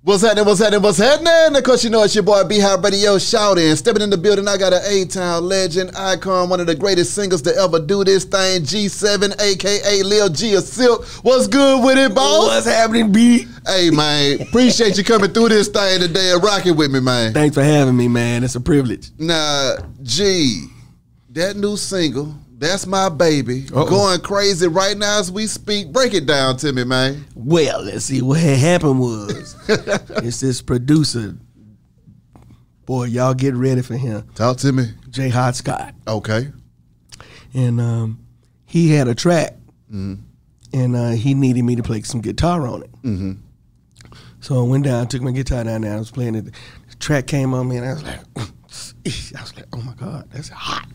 What's happening, what's happening, what's happening? Of course, you know it's your boy B-Hop Radio shouting. Stepping in the building, I got an A-Town legend, icon, one of the greatest singers to ever do this thing, G7, a.k.a. Lil G of Silk. What's good with it, boss? What's happening, B? Hey, man, appreciate you coming through this thing today and rocking with me, man. Thanks for having me, man. It's a privilege. Now, G, that new single, That's My Baby, going crazy right now as we speak. Break it down to me, man. Well, let's see. What had happened was, it's this producer. Boy, y'all get ready for him. Talk to me. J. Hot Scott. Okay. And he had a track, and he needed me to play some guitar on it. So I went down, took my guitar down there, I was playing it. The track came on me, and I was like, oh my God, that's hot.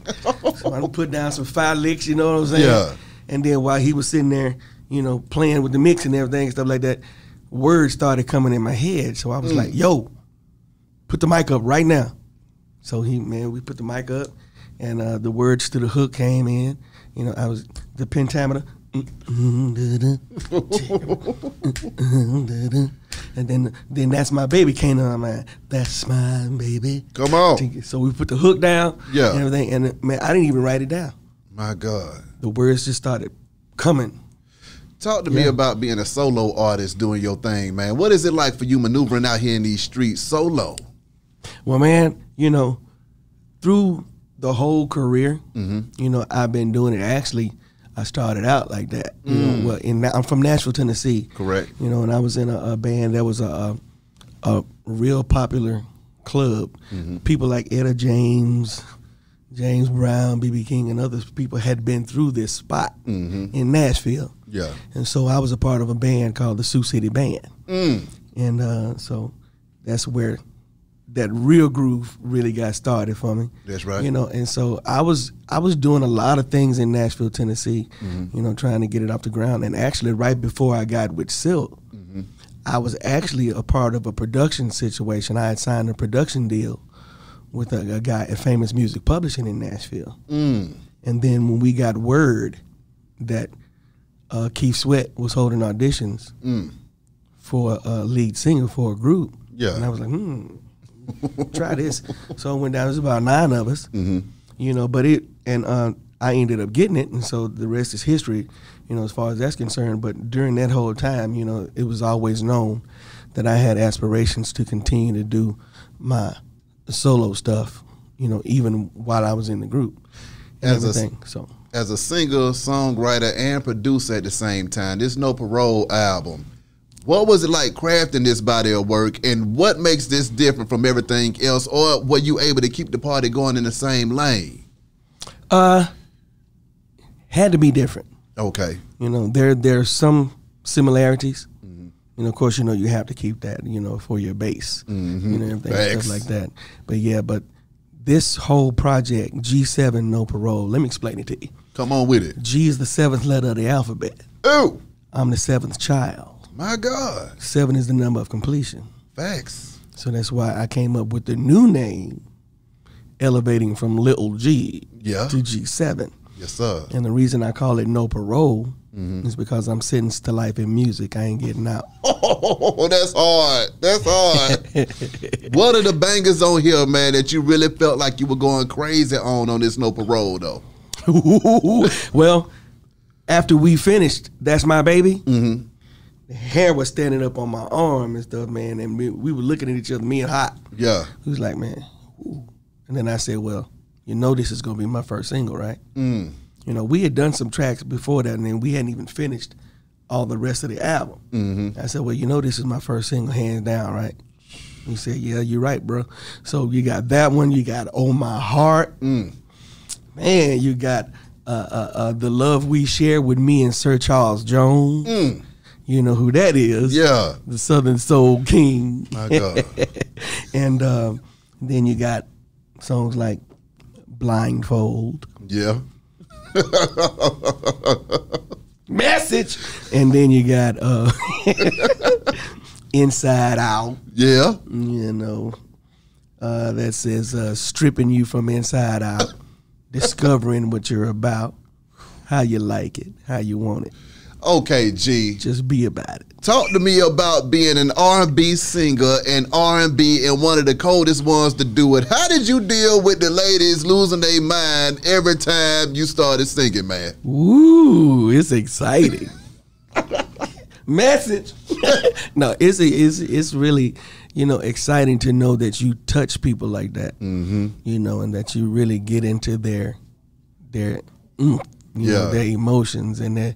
So I put down some 5 licks, you know what I'm saying? Yeah. And then while he was sitting there, you know, playing with the mix and everything and stuff like that, words started coming in my head. So I was like, yo, put the mic up right now. So we put the mic up, and the words to the hook came in. You know, I was the pentameter. And then That's My Baby came to my mind. That's my baby. Come on. So we put the hook down, yeah, and everything. And man, I didn't even write it down. My God. The words just started coming. Talk to me about being a solo artist doing your thing, man. What is it like for you maneuvering out here in these streets solo? Well, man, you know, through the whole career, you know, I've been doing it. Actually, I started out like that. You know, I'm from Nashville, Tennessee. Correct. You know, and I was in a band that was a real popular club. People like Etta James, James Brown, B.B. King, and other people had been through this spot in Nashville. Yeah. And so I was a part of a band called the Sioux City Band. And so that's where that real groove really got started for me. That's right. You know, and so I was doing a lot of things in Nashville, Tennessee, you know, trying to get it off the ground. And actually right before I got with Silk, I was actually a part of a production situation. I had signed a production deal with a guy at Famous Music Publishing in Nashville. And then when we got word that Keith Sweat was holding auditions for a lead singer for a group, and I was like, try this. So I went down. There's about 9 of us, you know. But I ended up getting it, and so the rest is history, you know, as far as that's concerned. But during that whole time, you know, it was always known that I had aspirations to continue to do my solo stuff, you know, even while I was in the group and everything. As a singer, songwriter, and producer at the same time, this No Parole album, what was it like crafting this body of work, and what makes this different from everything else, or were you able to keep the party going in the same lane? Had to be different. Okay. You know, there's some similarities. You know, of course, you know, you have to keep that, you know, for your base, you know, everything, stuff like that. But yeah, but this whole project, G7 No Parole, let me explain it to you. Come on with it. G is the 7th letter of the alphabet. Oh. I'm the 7th child. My God. 7 is the number of completion. Facts. So that's why I came up with the new name, elevating from Little G to G7. Yes, sir. And the reason I call it No Parole is because I'm sentenced to life in music. I ain't getting out. Oh, that's hard. That's hard. What are the bangers on here, man, that you really felt like you were going crazy on this No Parole, though? Well, after we finished That's My Baby, the hair was standing up on my arm and stuff, man, and we were looking at each other, me and Hot. Yeah. He was like, man, ooh. And then I said, well, you know this is going to be my first single, right? You know, we had done some tracks before that, and then we hadn't even finished all the rest of the album. I said, well, you know this is my first single, hands down, right? He said, yeah, you're right, bro. So you got that one, you got Oh My Heart. Man, you got The Love We Share with Me and Sir Charles Jones. You know who that is. Yeah. The Southern Soul King. My God. And then you got songs like Blindfold. Yeah. Message. And then you got Inside Out. Yeah. You know, that says stripping you from inside out, discovering what you're about, how you like it, how you want it. Okay, G. Just be about it. Talk to me about being an R&B singer and R&B and one of the coldest ones to do it. How did you deal with the ladies losing their mind every time you started singing, man? Ooh, it's exciting. Message. No, it's really, exciting to know that you touch people like that. Mm-hmm. And that you really get into their their emotions and their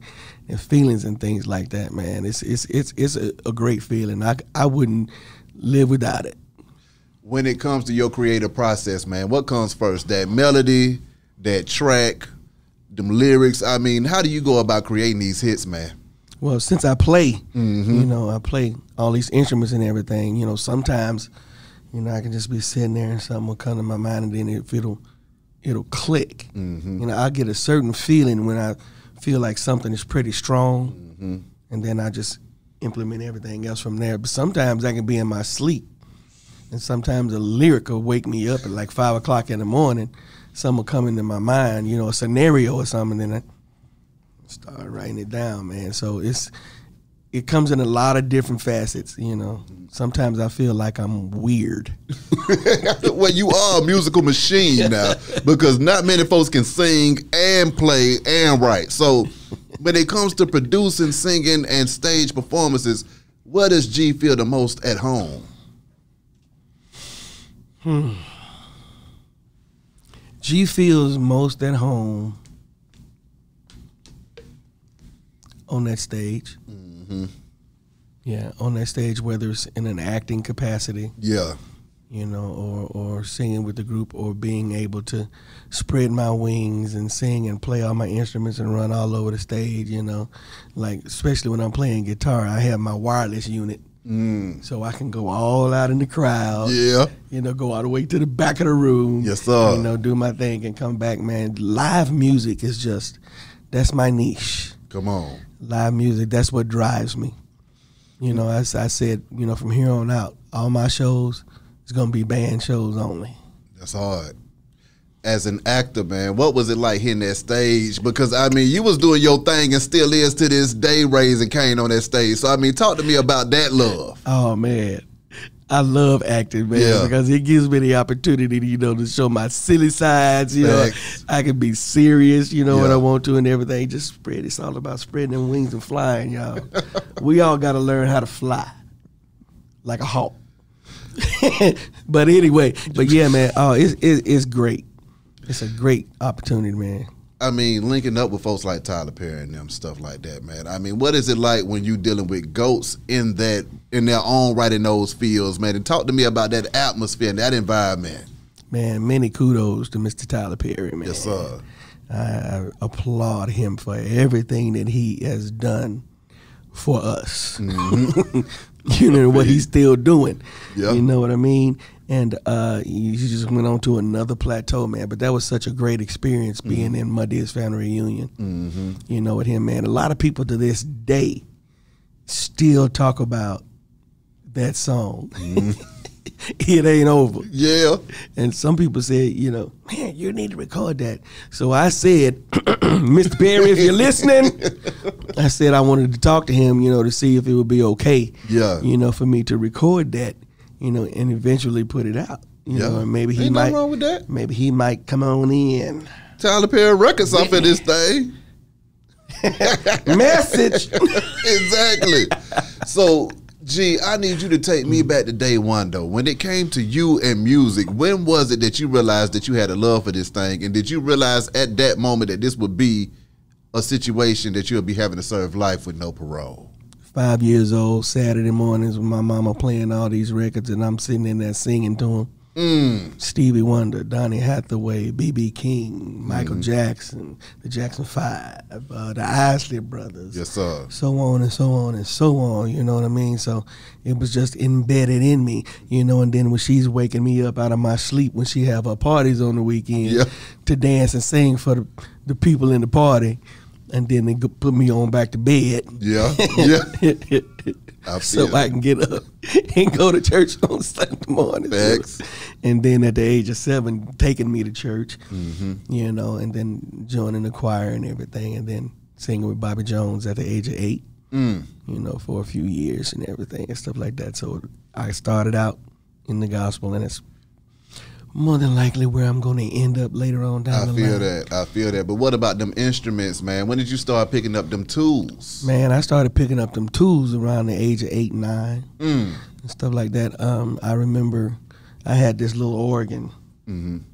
feelings and things like that, man. It's a great feeling. I wouldn't live without it. When it comes to your creative process, man, what comes first? That melody, that track, them lyrics? I mean, how do you go about creating these hits, man? Well, since I play, I play all these instruments and everything, sometimes, I can just be sitting there and something will come to my mind, and then it'll click. I'll get a certain feeling when I feel like something is pretty strong, and then I just implement everything else from there. But sometimes I can be in my sleep, and sometimes a lyric will wake me up at like 5 o'clock in the morning. Something will come into my mind, a scenario or something, and then I start writing it down, man. So it comes in a lot of different facets, Sometimes I feel like I'm weird. Well, you are a musical machine now, because not many folks can sing and play and write. So when it comes to producing, singing, and stage performances, where does G feel the most at home? G feels most at home on that stage. Yeah, on that stage, whether it's in an acting capacity. Yeah. Or singing with the group, or being able to spread my wings and sing and play all my instruments and run all over the stage, Like, especially when I'm playing guitar, I have my wireless unit. So I can go all out in the crowd. Yeah. Go all the way to the back of the room. Yes, sir. Do my thing and come back, man. Live music is that's my niche. Come on. Live music, that's what drives me. As I said, from here on out, all my shows is going to be band shows only. That's hard. As an actor, man, what was it like hitting that stage? Because, I mean, you was doing your thing and still is to this day, raising Cain on that stage. So, I mean, talk to me about that love. Oh, man. I love acting, man, because it gives me the opportunity, to show my silly sides. I can be serious, when I want to and everything. Just spread. It's all about spreading them wings and flying, y'all. We all got to learn how to fly like a hawk. But anyway, yeah, man, it's great. It's a great opportunity, man. I mean, linking up with folks like Tyler Perry and them, stuff like that, man. I mean, what is it like when you dealing with GOATs in their own right in those fields, man? And talk to me about that atmosphere and that environment. Man, many kudos to Mr. Tyler Perry, man. Yes, sir. I applaud him for everything that he has done for us. What he's still doing. Yep. You know what I mean? And he just went on to another plateau, man. But that was such a great experience being in My Dearest Family Reunion. With him, man. A lot of people to this day still talk about that song. It Ain't Over. Yeah. And some people said, man, you need to record that. So I said, Mr. Perry, if you're listening, I said I wanted to talk to him, to see if it would be okay, for me to record that, and eventually put it out. And maybe he might. Ain't nothing wrong with that. Maybe he might come on in. Tyler Perry Records off of this thing. Message. Exactly. So, G, I need you to take me back to day one, though. When it came to you and music, when was it that you realized that you had a love for this thing? And did you realize at that moment that this would be a situation that you'll be having to serve life with no parole? 5 years old, Saturday mornings with my mama playing all these records, and I'm sitting in there singing to him. Stevie Wonder, Donny Hathaway, B.B. King, Michael Jackson, the Jackson 5, the Isley Brothers. Yes, sir. So on and so on and so on, you know what I mean? So it was just embedded in me, and then when she's waking me up out of my sleep when she have her parties on the weekend to dance and sing for the people in the party, and then they put me on back to bed. Yeah. So I can get up and go to church on Sunday morning. And then at the age of 7, taking me to church, and then joining the choir and everything, and then singing with Bobby Jones at the age of 8. Mm. You know, for a few years and everything and stuff like that. So I started out in the gospel, and it's more than likely where I'm going to end up later on down the line. I feel that. But what about them instruments, man? When did you start picking up them tools? Man, I started picking up them tools around the age of 8, 9, and stuff like that. I remember I had this little organ, and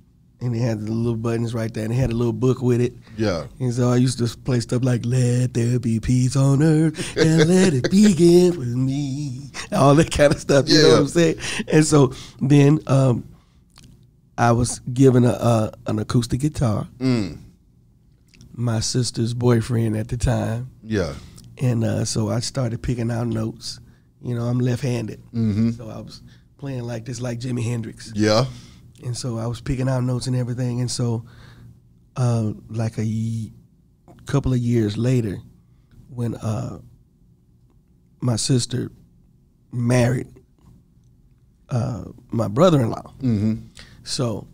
it had the little buttons right there, and it had a little book with it. Yeah. And so I used to play stuff like, let there be peace on earth, and let it begin with me. All that kind of stuff, you know what I'm saying? And so then I was given an acoustic guitar. My sister's boyfriend at the time. Yeah. And so I started picking out notes. You know, I'm left-handed. So I was playing like this, like Jimi Hendrix. Yeah. And so I was picking out notes and everything. And so like a couple of years later, when my sister married my brother-in-law, so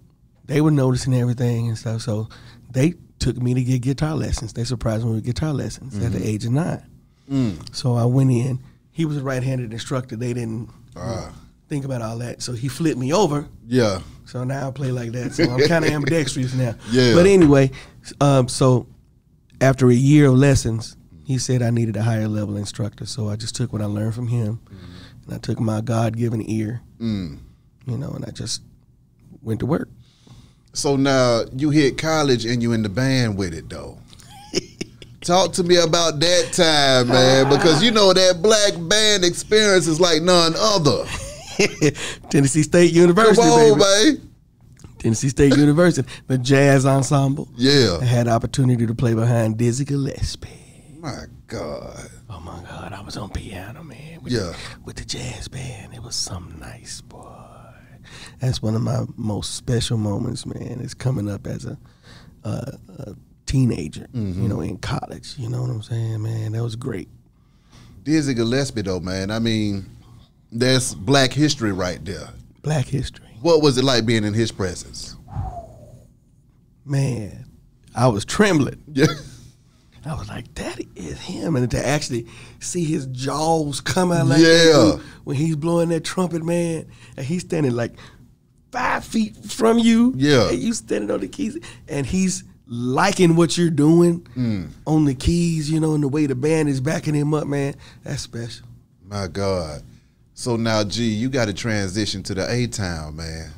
they were noticing everything and stuff. So they took me to get guitar lessons. They surprised me with guitar lessons at the age of 9. So I went in. He was a right-handed instructor. They didn't think about all that. So he flipped me over. Yeah. So now I play like that. So I'm kind of ambidextrous now. Yeah. But anyway, so after a year of lessons, he said I needed a higher level instructor. So I just took what I learned from him, and I took my God-given ear, you know, and I just went to work. So now you hit college and you in the band with it, though. Talk to me about that time, man, because you know that black band experience is like none other. Tennessee State University, Come on, baby. Tennessee State University, the jazz ensemble. Yeah. I had the opportunity to play behind Dizzy Gillespie. My God. Oh my God, I was on piano, man. With the jazz band, it was something nice, boy. That's one of my most special moments, man. It's coming up as a teenager, you know, in college. You know what I'm saying, man? That was great. Dizzy Gillespie, though, man. I mean, that's black history right there. Black history. What was it like being in his presence? Man, I was trembling. Yeah. I was like, that is him. And to actually see his jaws come out like that when he's blowing that trumpet, man, and he's standing like 5 feet from you. Yeah. And you standing on the keys, and he's liking what you're doing on the keys, you know, and the way the band is backing him up, man. That's special. My God. So now, G, you got to transition to the A-Town, man.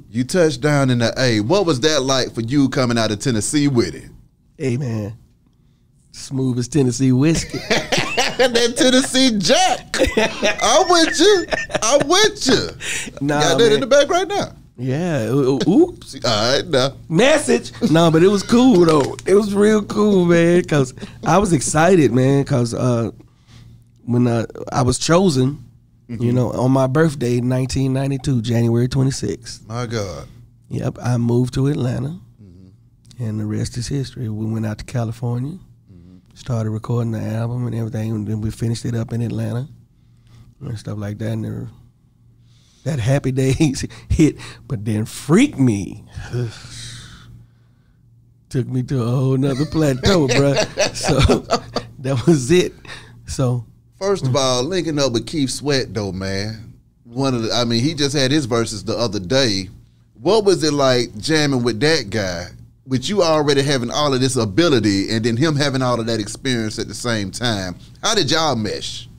You touched down in the A. What was that like for you coming out of Tennessee with it? Hey, man. Smooth as Tennessee whiskey. That Tennessee Jack. I'm with you. Nah, got that man. in the back right now. Yeah. Oops. All right, now. Message. No, but it was cool, though. It was real cool, man, because I was excited, man, because when I was chosen, you know, on my birthday, 1992, January 26th. My God. Yep, I moved to Atlanta, and the rest is history. We went out to California, started recording the album and everything, and then we finished it up in Atlanta and stuff like that. And that Happy Days hit, but then Freak Me took me to a whole nother plateau, bro. So that was it. So first of all, linking up with Keith Sweat, though, man. He just had his verses the other day. What was it like jamming with that guy, with you already having all of this ability and then him having all of that experience at the same time? How did y'all mesh?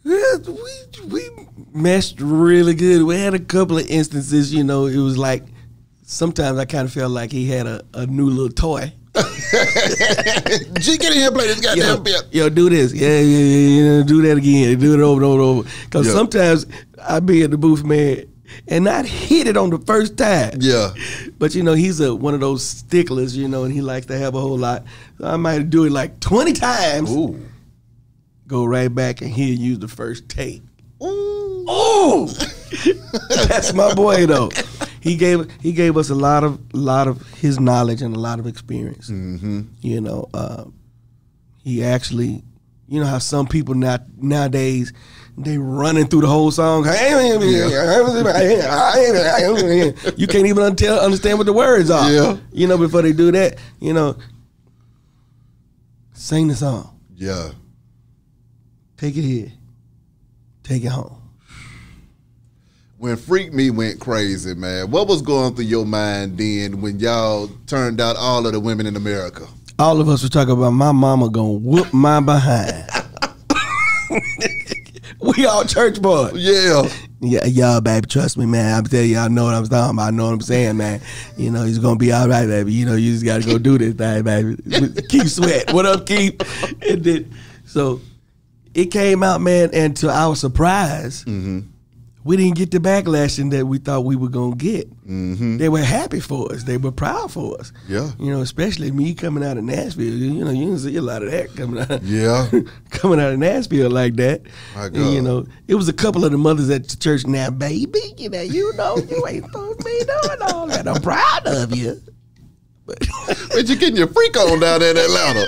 Yeah, we meshed really good. We had a couple of instances, you know, it was like sometimes I kind of felt like he had a new little toy. G, get in here and play this goddamn bit. Yo, do this. Yeah, do that again. Do it over and over. Because sometimes I be at the booth, man, and not hit it on the first time. Yeah. But, you know, he's one of those sticklers, you know, and he likes to have a whole lot. So I might do it like 20 times. Ooh. Go right back and he'll use the first take. Ooh. That's my boy, though. He gave us a lot of his knowledge and a lot of experience. You know, he actually, you know how some people nowadays they running through the whole song. You can't even understand what the words are. Yeah. You know, before they do that, you know, Sing the song. Yeah. Take it here. Take it home. When Freak Me went crazy, man, what was going through your mind then when y'all turned out all of the women in America? All of us were talking about my mama gonna whoop my behind. We all church boys. Yeah. Yeah, y'all, baby, trust me, man. I'm telling you, I know what I'm talking about. I know what I'm saying, man. You know, he's gonna be all right, baby. You know, you just gotta go do this thing, baby. Keep Sweat. What up, Keith? And then, so it came out, man, and to our surprise, we didn't get the backlashing that we thought we were gonna get. They were happy for us. They were proud for us. Yeah. You know, especially me coming out of Nashville. You know, you didn't see a lot of that coming out. Yeah. Coming out of Nashville like that. My God. And, you know, it was a couple of the mothers at the church. Now, baby, you know you ain't supposed to be doing all that. I'm proud of you. But you getting your freak on down there in Atlanta.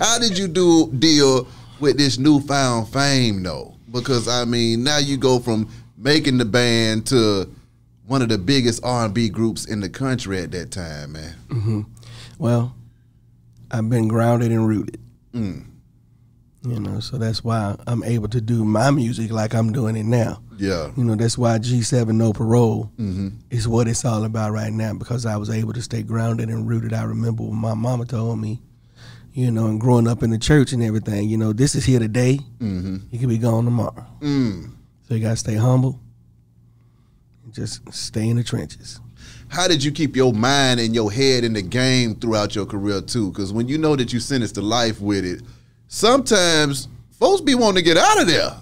How did you deal with this newfound fame, though? Because, I mean, now you go from making the band to one of the biggest R&B groups in the country at that time, man. Well, I've been grounded and rooted. You know, so that's why I'm able to do my music like I'm doing it now. Yeah. You know, that's why G7 No Parole is what it's all about right now, because I was able to stay grounded and rooted. I remember when my mama told me, you know, and growing up in the church and everything, you know, this is here today. You can be gone tomorrow. So you got to stay humble and just stay in the trenches. How did you keep your mind and your head in the game throughout your career, too? Because when you know that you sentenced to life with it, sometimes folks be wanting to get out of there.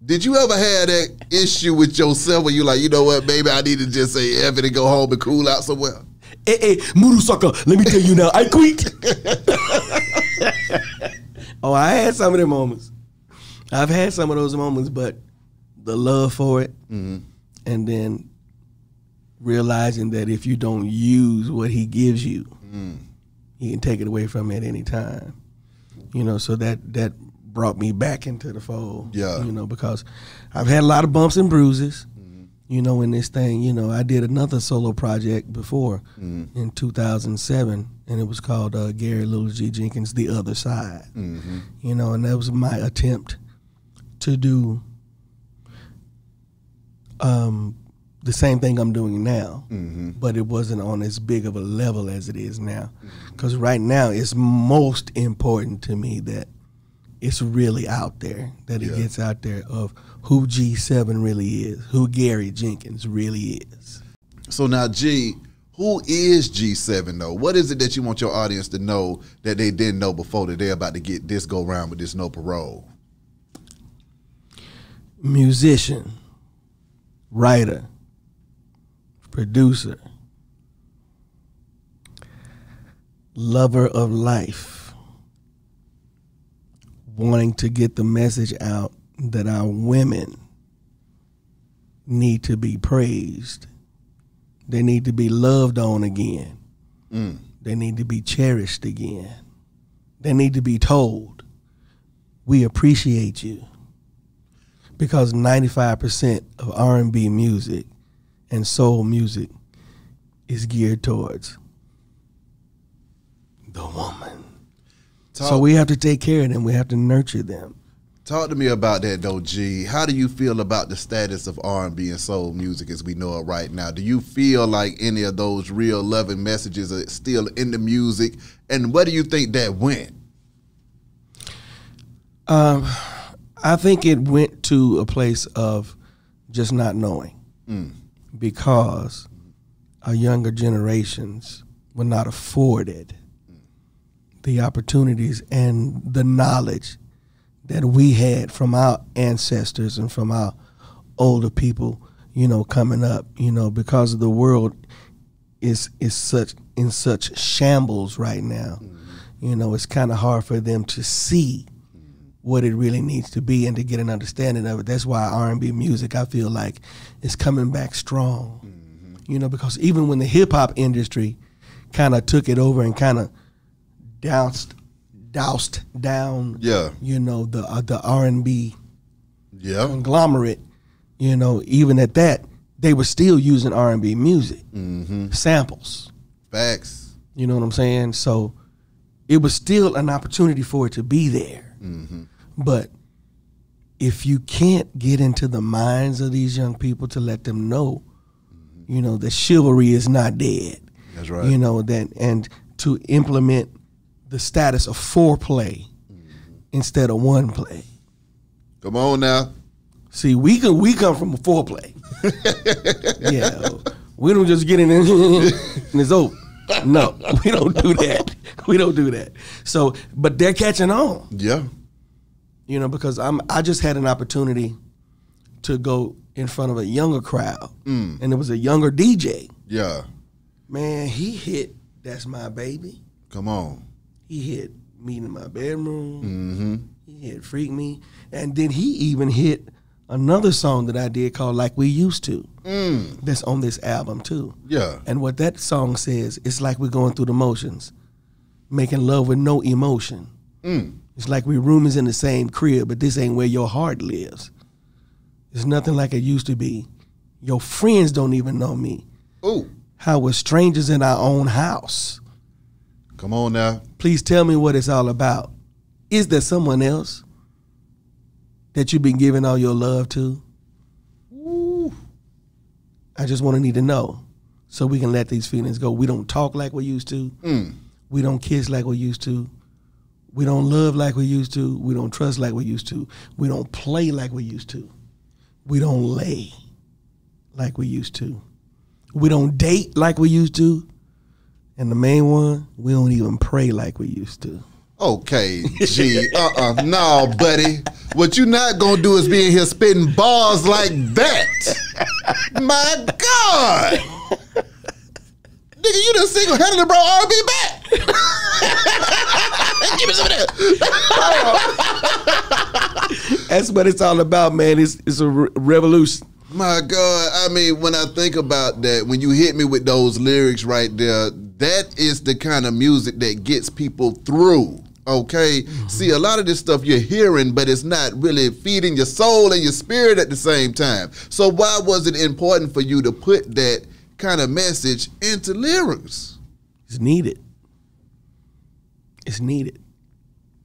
Did you ever have that issue with yourself where you like, you know what, baby, I need to just say F it and go home and cool out somewhere? Hey, Moodoo sucker, let me tell you now, I quit. Oh, I had some of them moments. I've had some of those moments, but the love for it, and then realizing that if you don't use what he gives you, he can take it away from you at any time. You know, so that brought me back into the fold. Yeah. You know, because I've had a lot of bumps and bruises. You know, in this thing, you know, I did another solo project before in 2007, and it was called Gary Little G. Jenkins, The Other Side. You know, and that was my attempt to do the same thing I'm doing now, but it wasn't on as big of a level as it is now. Because right now, it's most important to me that it's really out there, that it gets out there of who G7 really is, who Gary Jenkins really is. So now, G, who is G7, though? What is it that you want your audience to know that they didn't know before, that they're about to get this go round with this No Parole? Musician, writer, producer, lover of life, wanting to get the message out that our women need to be praised. They need to be loved on again. They need to be cherished again. They need to be told, we appreciate you. Because 95% of R&B music and soul music is geared towards the woman. So we have to take care of them. We have to nurture them. Talk to me about that, though, G. How do you feel about the status of R&B and soul music as we know it right now? Do you feel like any of those real loving messages are still in the music? And where do you think that went? I think it went to a place of just not knowing, because our younger generations were not afforded the opportunities and the knowledge that we had from our ancestors and from our older people, you know, coming up, you know, because the world is in such shambles right now. You know, it's kind of hard for them to see what it really needs to be and to get an understanding of it. That's why R&B music, I feel like, is coming back strong. You know, because even when the hip-hop industry kind of took it over and kind of doused down, you know, the R&B conglomerate, you know, even at that, they were still using R&B music, samples. Facts. You know what I'm saying? So it was still an opportunity for it to be there. But if you can't get into the minds of these young people to let them know, you know, that chivalry is not dead. That's right. You know, that, and to implement the status of foreplay instead of one play. Come on now. See, we come from a foreplay. Yeah, we don't just get in and it's over. No, we don't do that. We don't do that. So, but they're catching on. Yeah. You know, because I just had an opportunity to go in front of a younger crowd, and it was a younger DJ. Yeah. Man, he hit "That's My Baby." Come on. He hit "Meet in My Bedroom." He hit "Freak Me," and then he even hit another song that I did called "Like We Used to." That's on this album too. Yeah. And what that song says, it's like we're going through the motions, making love with no emotion. It's like we're roommates in the same crib, but this ain't where your heart lives. It's nothing like it used to be. Your friends don't even know me. Ooh. How we're strangers in our own house. Come on now. Please tell me what it's all about. Is there someone else that you've been giving all your love to? Ooh. I just want to need to know so we can let these feelings go. We don't talk like we used to. We don't kiss like we used to. We don't love like we used to. We don't trust like we used to. We don't play like we used to. We don't lay like we used to. We don't date like we used to. And the main one, we don't even pray like we used to. Okay, G. No, buddy. What you not gonna do is be in here spitting bars like that. My God. Nigga, you done single-handedly brought R&B back. Give me some of that. That's what it's all about, man. It's a revolution. My God. I mean, when I think about that, when you hit me with those lyrics right there, that is the kind of music that gets people through. Okay? See, a lot of this stuff you're hearing, but it's not really feeding your soul and your spirit at the same time. So why was it important for you to put that kind of message into lyrics? It's needed. It's needed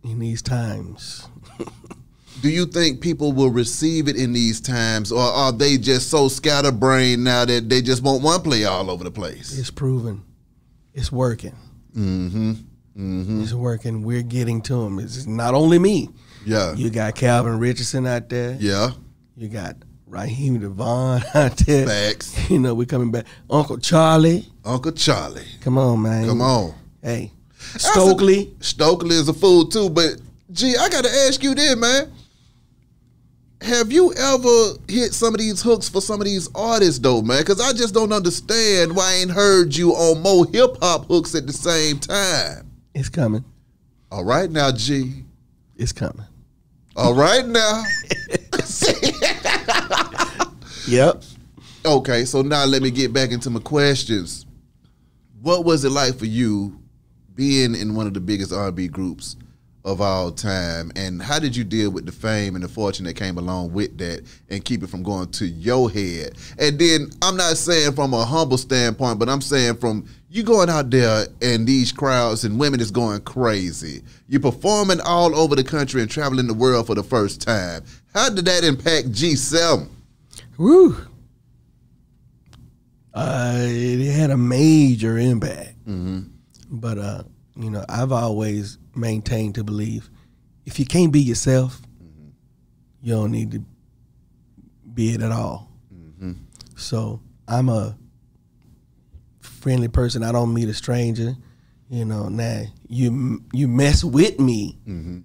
in these times. Do you think people will receive it in these times, or are they just so scatterbrained now that they just want one play all over the place? It's proven. It's working. It's working. We're getting to them. It's not only me. Yeah. You got Calvin Richardson out there. Yeah. You got Raheem Devon out there. Facts. You know, we're coming back. Uncle Charlie. Uncle Charlie. Come on, man. Come on. Hey. Stokely. Stokely is a fool too, but G, I gotta ask you this, man. Have you ever hit some of these hooks for some of these artists though, man? Because I just don't understand why I ain't heard you on more hip-hop hooks at the same time. It's coming. All right now, G. It's coming. All right now. Yep. Okay, so now let me get back into my questions. What was it like for you being in one of the biggest R&B groups of all time, and how did you deal with the fame and the fortune that came along with that and keep it from going to your head? And then I'm not saying from a humble standpoint, but I'm saying from you going out there and these crowds and women is going crazy. You're performing all over the country and traveling the world for the first time. How did that impact G7? Woo. It had a major impact. But, you know, I've always maintained to believe if you can't be yourself, you don't need to be it at all. So I'm a friendly person. I don't meet a stranger. You know, now you mess with me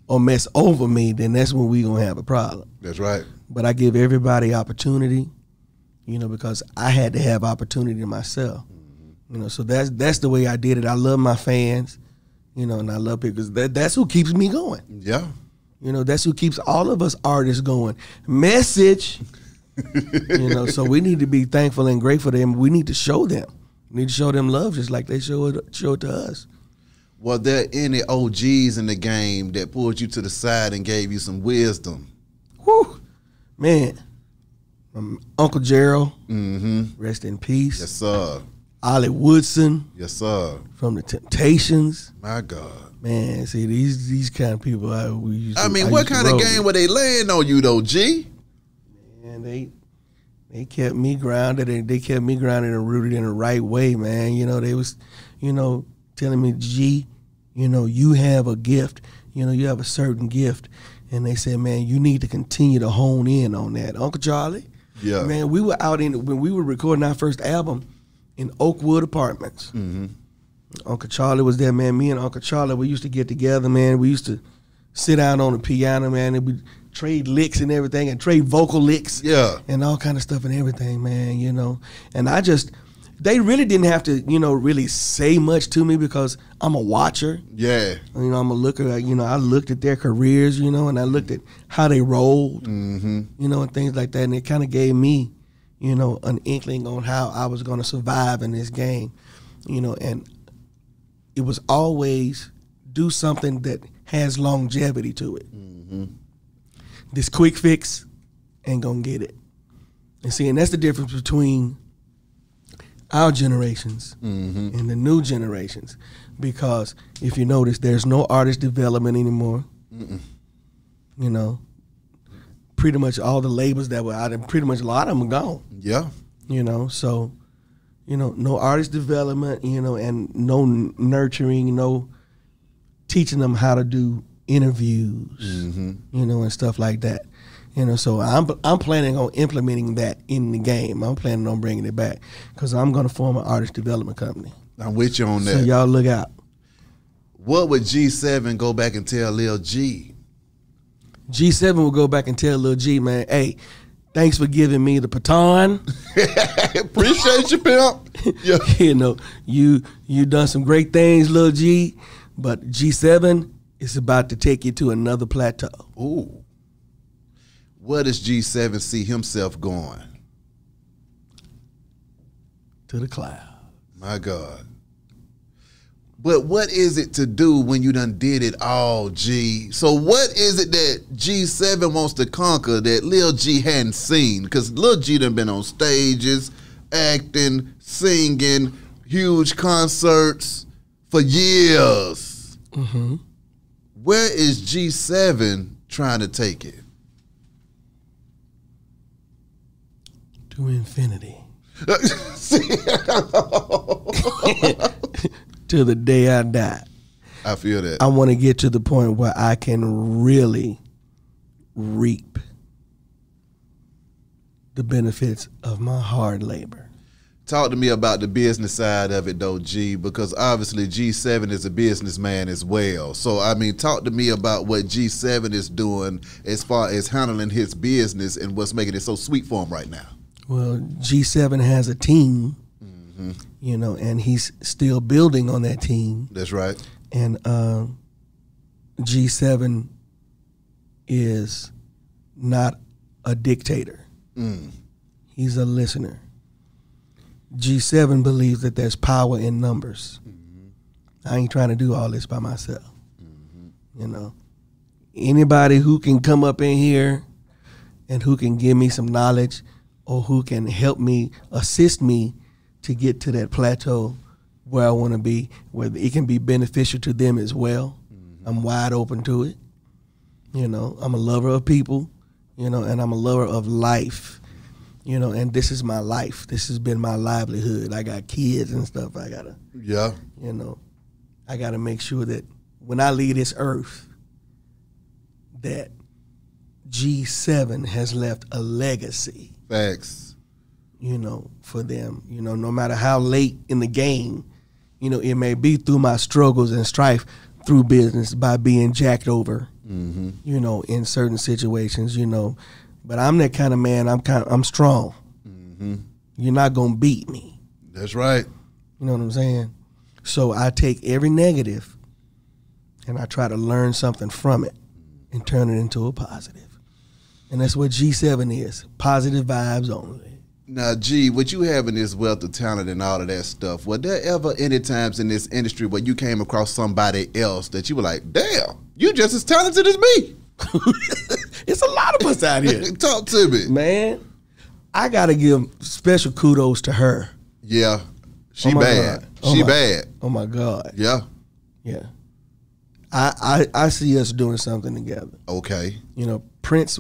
or mess over me, then that's when we gonna have a problem. That's right. But I give everybody opportunity, you know, because I had to have opportunity myself. You know, so that's the way I did it. I love my fans, you know, and I love people because that's who keeps me going. Yeah. You know, that's who keeps all of us artists going. Message, you know, so we need to be thankful and grateful to them. We need to show them. We need to show them love just like they show it to us. Were there any OGs in the game that pulled you to the side and gave you some wisdom? Whew. Man, Uncle Gerald, rest in peace. Yes, sir. Ollie Woodson. Yes, sir. From the Temptations. My God. Man, see, these kind of people we used to, what kind of game were they laying on you, though, G? Man, they kept me grounded. They kept me grounded and rooted in the right way, man. You know, they was, telling me, G, you have a gift. You have a certain gift. And they said, man, you need to continue to hone in on that. Uncle Charlie, yeah, man, we were when we were recording our first album in Oakwood Apartments. Mm-hmm. Uncle Charlie was there, man. Me and Uncle Charlie, we used to get together, man. We used to sit down on the piano, man, and we trade licks and everything, and trade vocal licks, yeah, and all kind of stuff and everything, man. And they really didn't have to, really say much to me because I'm a watcher. Yeah. I'm a looker. I looked at their careers, and I looked at how they rolled, mm-hmm. And things like that. And it kind of gave me, an inkling on how I was going to survive in this game, and it was always do something that has longevity to it. Mm-hmm. This quick fix ain't going to get it. And that's the difference between our generations mm-hmm. and the new generations, because if you notice, there's no artist development anymore. Mm-mm. Pretty much all the labels that were out, and pretty much a lot of them are gone. Yeah. So, no artist development, and no nurturing, no teaching them how to do interviews, mm-hmm. And stuff like that. So I'm planning on implementing that in the game. I'm planning on bringing it back because I'm going to form an artist development company. I'm with you on that. So y'all look out. What would G7 go back and tell Lil G? G7 will go back and tell Lil G, man, hey, thanks for giving me the baton. Appreciate you, pimp. Yeah. You done some great things, Lil G, but G7 is about to take you to another plateau. Ooh. Where does G7 see himself going? To the cloud. My God. But what is it to do when you done did it all, G? So what is it that G7 wants to conquer that Lil G hadn't seen? Because Lil G done been on stages, acting, singing, huge concerts for years. Mm-hmm. Where is G7 trying to take it? To infinity. Till the day I die. I feel that. I want to get to the point where I can really reap the benefits of my hard labor. Talk to me about the business side of it, though, G, because obviously G7 is a businessman as well. So, talk to me about what G7 is doing as far as handling his business and what's making it so sweet for him right now. Well, G7 has a team, mm-hmm. And he's still building on that team. That's right. And G7 is not a dictator. Mm. He's a listener. G7 believes that there's power in numbers. Mm-hmm. I ain't trying to do all this by myself. Mm-hmm. Anybody who can come up in here and who can give me some knowledge or who can help me, assist me to get to that plateau where I want to be, where it can be beneficial to them as well. Mm-hmm. I'm wide open to it. I'm a lover of people, and I'm a lover of life. And this is my life. This has been my livelihood. I got kids and stuff. I gotta, I gotta make sure that when I leave this earth, that G7 has left a legacy. Facts. For them. No matter how late in the game, it may be through my struggles and strife through business by being jacked over, mm-hmm. In certain situations, But I'm that kind of man. I'm strong. Mm-hmm. You're not gonna beat me. That's right. You know what I'm saying? So I take every negative and I try to learn something from it and turn it into a positive. And that's what G7 is. Positive vibes only. Now, G, with you having this wealth of talent and all of that stuff, were there ever any times in this industry where you came across somebody else that you were like, damn, you just as talented as me? It's a lot of us out here. Talk to me. Man, I got to give special kudos to her. Yeah. She bad. She bad. Oh my God. Yeah. Yeah. I see us doing something together. Okay. You know, Prince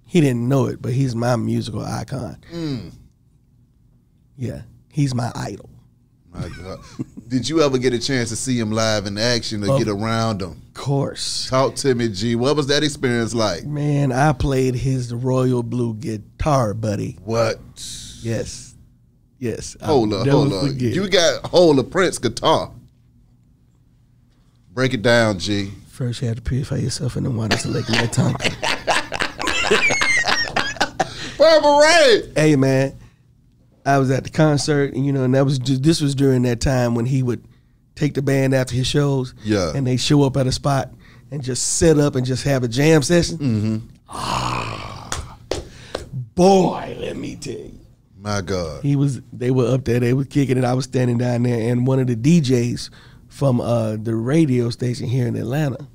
he didn't know it, but he's my musical icon. Yeah. He's my idol. My God. Did you ever get a chance to see him live in action or get around him? Of course. Talk to me, G. What was that experience like? Man, I played his Royal Blue guitar, buddy. What? Yes. Yes. Hold up. You got hold of Prince guitar. Break it down, G. First, you have to purify yourself in the water so like your tongue. Purple Rain. Hey, man. I was at the concert, and this was during that time when he would take the band after his shows, and they show up at a spot and just set up and just have a jam session. Boy, let me tell you, my God, they were up there, they were kicking it. I was standing down there, and one of the DJs from the radio station here in Atlanta,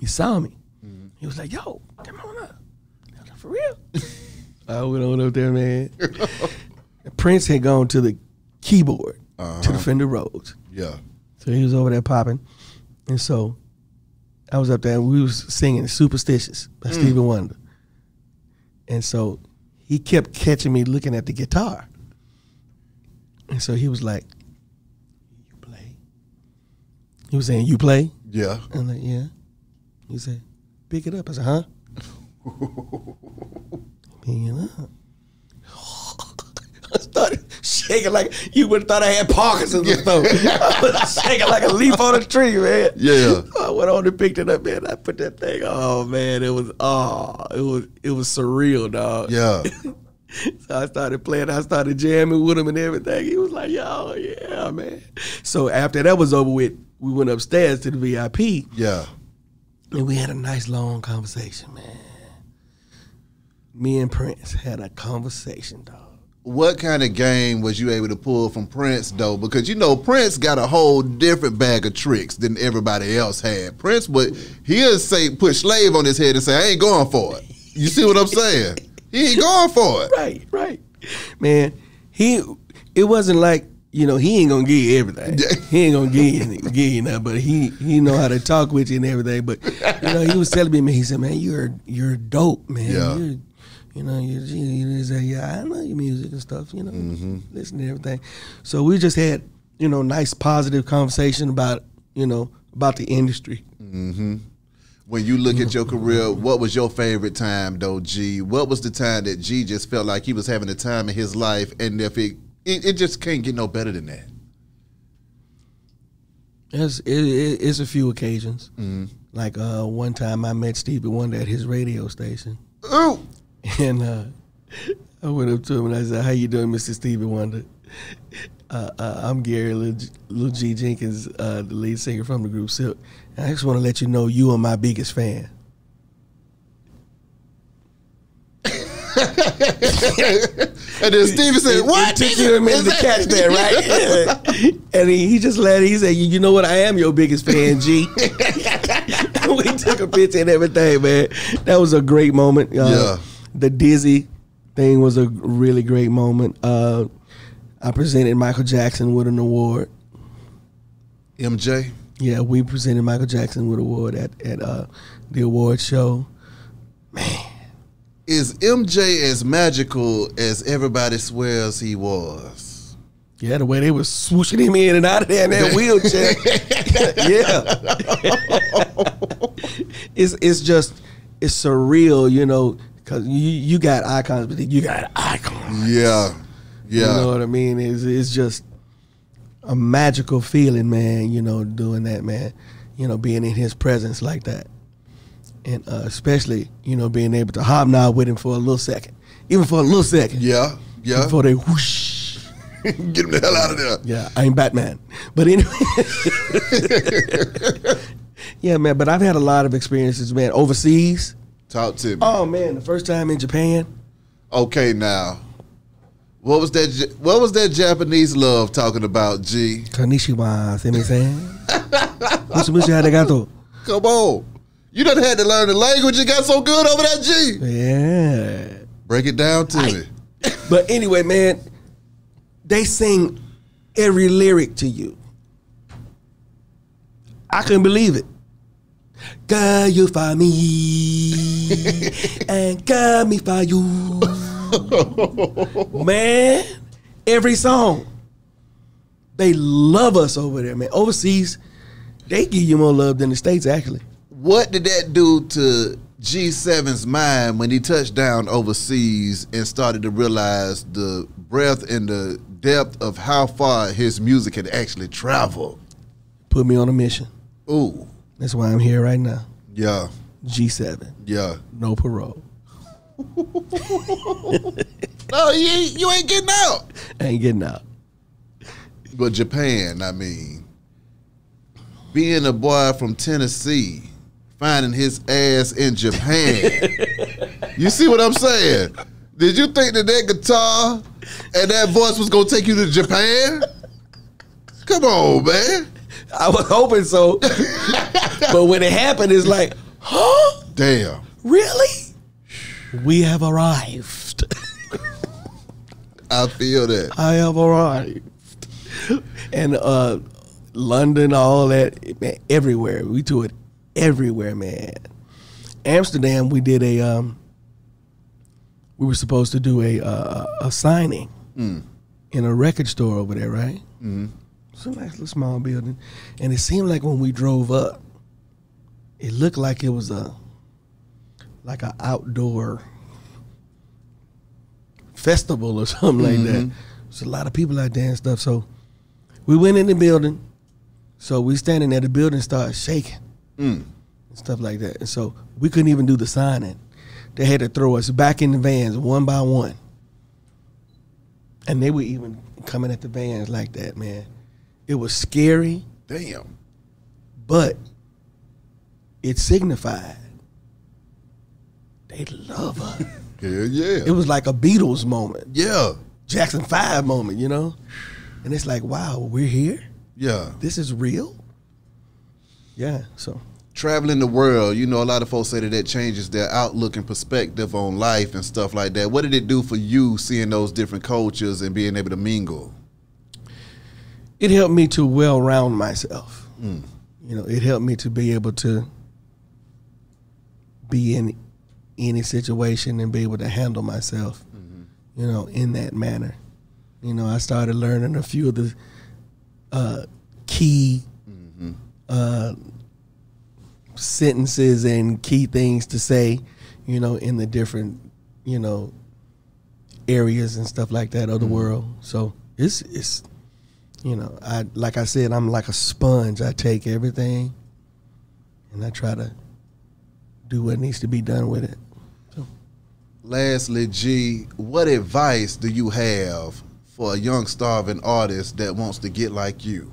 he saw me. He was like, "Yo, come on up." I was like, "For real?" I went on up there, man. Prince had gone to the keyboard to the Fender Rhodes. Yeah. So he was over there popping. And so I was up there and we was singing Superstitious by Stevie Wonder. And so he kept catching me looking at the guitar. And so he was like, "You play?" He was saying, "You play?" Yeah. I'm like, "Yeah." He said, "Pick it up." I said, "Huh?" Pick it up. I started shaking like you would have thought I had Parkinson's or something. I was shaking like a leaf on a tree, man. Yeah. So I went on and picked it up, man. I put that thing. Oh man, it was surreal, dog. Yeah. So I started playing. I started jamming with him and everything. He was like, "Yo, yeah, man." So after that was over with, we went upstairs to the VIP. Yeah. And we had a nice long conversation, man. Me and Prince had a conversation, dog. What kind of game was you able to pull from Prince, though? Because, Prince got a whole different bag of tricks than everybody else had. Prince he'll put slave on his head and say, "I ain't going for it." You see what I'm saying? He ain't going for it. Right. Man, it wasn't like, he ain't going to give you everything. He ain't going to give you nothing, but he know how to talk with you and everything. But, he was telling me, man, he said, "Man, you're dope, man. Yeah. You say, yeah, I know your music and stuff, listen to everything." So we just had, nice positive conversation about the industry. Mm-hmm. When you look at your career, what was your favorite time, though, G? What was the time that G just felt like he was having a time in his life, and if it just can't get no better than that? It's a few occasions. Mm-hmm. Like one time I met Stevie Wonder at his radio station. Ooh. And I went up to him and I said, "How you doing, Mr. Stevie Wonder? I'm Gary Lil G Jenkins, the lead singer from the group Silk. And I just want to let you know you are my biggest fan." And then Stevie said, "What?" It took you a minute to catch that, right? And he just let it. He said, "You know what? I am your biggest fan, G." We took a picture and everything, man. That was a great moment. Yeah. The Dizzy thing was a really great moment. I presented Michael Jackson with an award. MJ? Yeah, we presented Michael Jackson with an award at the award show. Man. Is MJ as magical as everybody swears he was? Yeah, the way they was swooshing him in and out of there in that wheelchair. Yeah. It's surreal, because you got icons, but you got icons. Yeah. You know what I mean? It's just a magical feeling, man, doing that, man. Being in his presence like that. And especially, being able to hobnob with him for a little second. Even for a little second. Yeah. Before they whoosh. Get him the hell out of there. Yeah, I ain't Batman. But anyway. Yeah, man, but I've had a lot of experiences, man, overseas. Talk to me. Oh, man, the first time in Japan. Okay, now. What was that Japanese love talking about, G? Konnichiwa, see me saying? Musu arigato. Come on. You done had to learn the language. You got so good over that, G. Yeah. Break it down to me. But anyway, man, they sing every lyric to you. I couldn't believe it. Girl, you for me, and girl, me for you. Man, every song. They love us over there, man. Overseas, they give you more love than the States, actually. What did that do to G7's mind when he touched down overseas and started to realize the breadth and the depth of how far his music had actually traveled? Put me on a mission. Ooh. That's why I'm here right now. Yeah. G7. Yeah. No parole. No, you ain't getting out. I ain't getting out. But Japan, I mean, being a boy from Tennessee, finding his ass in Japan. You see what I'm saying? Did you think that guitar and that voice was going to take you to Japan? Come on, man. I was hoping so. But when it happened, it's like, huh? Damn. Really? We have arrived. I feel that. I have arrived. And London, all that, man, everywhere. We toured everywhere, man. Amsterdam, we did we were supposed to do a signing in a record store over there, right? Mm-hmm. It's a nice little small building. And it seemed like when we drove up, it looked like it was like an outdoor festival or something like that. There's a lot of people out there and stuff. So we went in the building. So we standing there, the building started shaking and stuff like that. And so we couldn't even do the signing. They had to throw us back in the vans one by one. And they were even coming at the vans like that, man. It was scary. Damn. But it signified they love us. Hell yeah. It was like a Beatles moment. Yeah. Jackson 5 moment, you know? And it's like, wow, we're here? Yeah. This is real? Yeah, so. Traveling the world, you know, a lot of folks say that changes their outlook and perspective on life and stuff like that. What did it do for you seeing those different cultures and being able to mingle? It helped me to well-round myself. You know, it helped me to be able to be in any situation and be able to handle myself, you know, in that manner. You know, I started learning a few of the key sentences and key things to say, you know, in the different, you know, areas and stuff like that of the world. So it's you know, like I said, I'm like a sponge. I take everything and I try to do what needs to be done with it. So. Lastly, G, what advice do you have for a young starving artist that wants to get like you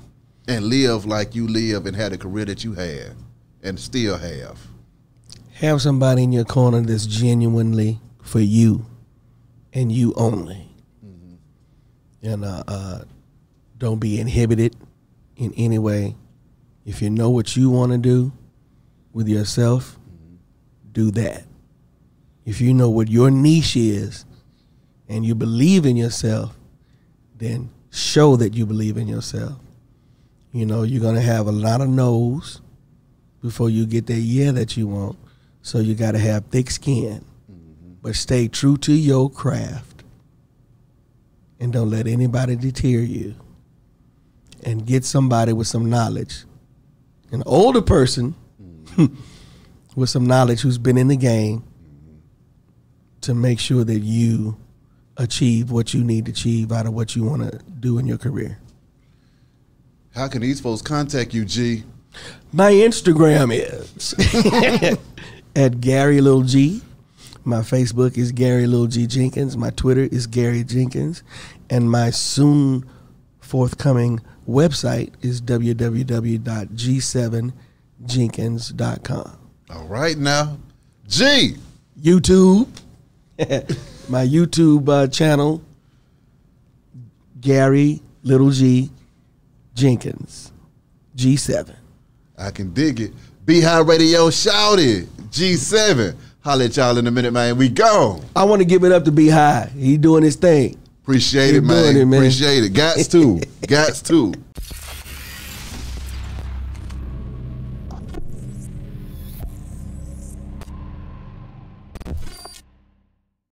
and live like you live and have the career that you have and still have? Have somebody in your corner that's genuinely for you and you only. And don't be inhibited in any way. If you know what you want to do with yourself, do that. If you know what your niche is and you believe in yourself, then show that you believe in yourself. You know, you're going to have a lot of no's before you get that yeah that you want. So you got to have thick skin. But stay true to your craft. And don't let anybody deter you. And get somebody with some knowledge. An older person with some knowledge who's been in the game to make sure that you achieve what you need to achieve out of what you want to do in your career. How can these folks contact you, G? My Instagram is at Gary Lil G. My Facebook is Gary Lil G Jenkins. My Twitter is Gary Jenkins. And my soon forthcoming website is www.g7jenkins.com. All right now. G! YouTube. My YouTube channel, Gary Little G Jenkins, G7. I can dig it. Beehive Radio shouted. G7. Holla at y'all in a minute, man. We gone. I want to give it up to Beehive. He doing his thing. Appreciate it, Keep doing man. it, man. Appreciate it. Gots to.